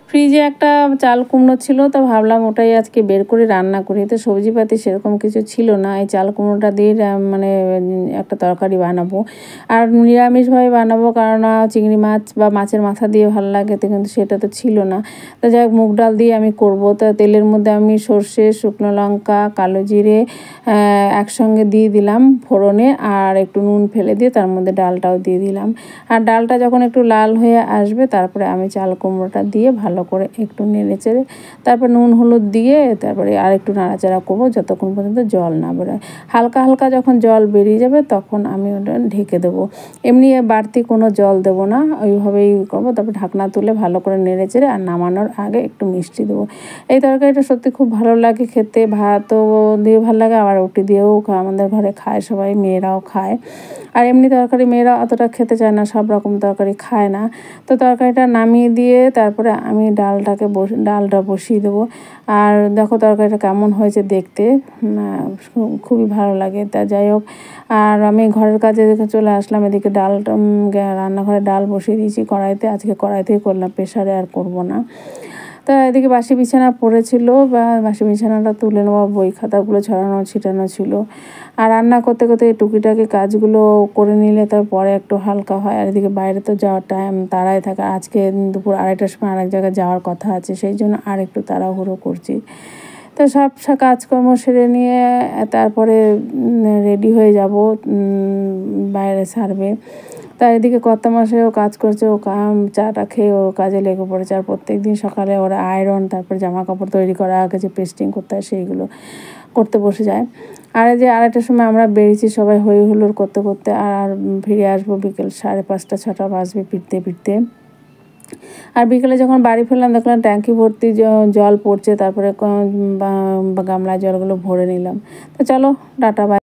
ফ্রিজে একটা চাল কুমড়ো ছিল, তো ভাবলাম ওটাই আজকে বের করে রান্না করি। তো সবজিপাতি সেরকম কিছু ছিল না, এই চাল কুমড়োটা দিয়ে মানে একটা তরকারি বানাবো। আর নিরামিষভাবে বানাবো, কারণ চিংড়ি মাছ বা মাছের মাথা দিয়ে ভালো লাগে, তো কিন্তু সেটা তো ছিল না। তো যাই হোক, মুগ ডাল দিয়ে আমি করব। তো তেলের মধ্যে আমি সর্ষে, শুকনো লঙ্কা, কালো জিরে একসঙ্গে দিয়ে দিলাম ফোড়নে, আর একটু নুন ফেলে দিয়ে তার মধ্যে ডালটাও দিয়ে দিলাম। আর ডালটা যখন একটু লাল হয়ে আসবে, তারপরে আমি চাল কুমড়োটা দিয়ে ভালো করে একটু নেড়ে চেড়ে তারপর নুন হলুদ দিয়ে তারপরে আর একটু নাড়াচাড়া করবো যতক্ষণ পর্যন্ত জল না বেরোয়। হালকা হালকা যখন জল বেরিয়ে যাবে, তখন আমি ওটা ঢেকে দেবো। এমনি বাড়তি কোনো জল দেবো না, ওইভাবেই করবো। তারপর ঢাকনা তুলে ভালো করে নেড়ে চেড়ে আর নামানোর আগে একটু মিষ্টি দেবো। এই তরকারিটা সত্যি খুব ভালো লাগে খেতে, ভাতও দিয়ে ভালো লাগে, আবার রুটি দিয়েও আমাদের ঘরে খায় সবাই, মেয়েরাও খায়। আর এমনি তরকারি মেয়েরা অতটা খেতে চায় না, সব রকম তরকারি খায় না। তো তরকারিটা নামিয়ে দিয়ে তারপরে আমি ডালটা বসিয়ে দেবো। আর দেখো তরকারিটা কেমন হয়েছে দেখতে, খুবই ভালো লাগে। তা যাই হোক, আর আমি ঘরের কাজে চলে আসলাম। এদিকে ডালটা রান্নাঘরে ডাল বসিয়ে দিয়েছি কড়াইতে, আজকে কড়াইতেই করলাম, প্রেশারে আর করব না। তা এদিকে বাসি বিছানা পড়েছিল, বা বাসি বিছানাটা তুলে নেওয়া, বই খাতাগুলো ছড়ানো ছিটানো ছিল। আর রান্না করতে করতে এই টুকিটাকি কাজগুলো করে নিলে তারপরে একটু হালকা হয়। আর এদিকে বাইরে তো যাওয়ার টাইম তাড়াই থাকে, আজকে দুপুর 2:30টার সময় আরেক জায়গায় যাওয়ার কথা আছে, সেই জন্য আর একটু তাড়াহুড়ো করছি। তো সব কাজকর্ম সেরে নিয়ে তারপরে রেডি হয়ে যাব বাইরে সারবে। তার এদিকে কর্তামশাইও কাজ করছে, ও চাটা খেয়ে ও কাজে লেগে পড়েছে। আর প্রত্যেক দিন সকালে ওরা আয়রন, তারপর জামা কাপড় তৈরি করা, আগে যে পেস্টিং করতে হয় সেইগুলো করতে বসে যায়। আর এই যে 2:30টার সময় আমরা বেরিয়েছি সবাই হই হুল্লোড় করতে করতে, আর ফিরে আসবো বিকেল 5:30 6টা বাজবে ফিরতে ফিরতে। আর বিকেলে যখন বাড়ি ফিরলাম, দেখলাম ট্যাঙ্কি ভর্তি জল পড়ছে, তারপরে গামলায় জলগুলো ভরে নিলাম। তো চলো, টাটা বাই।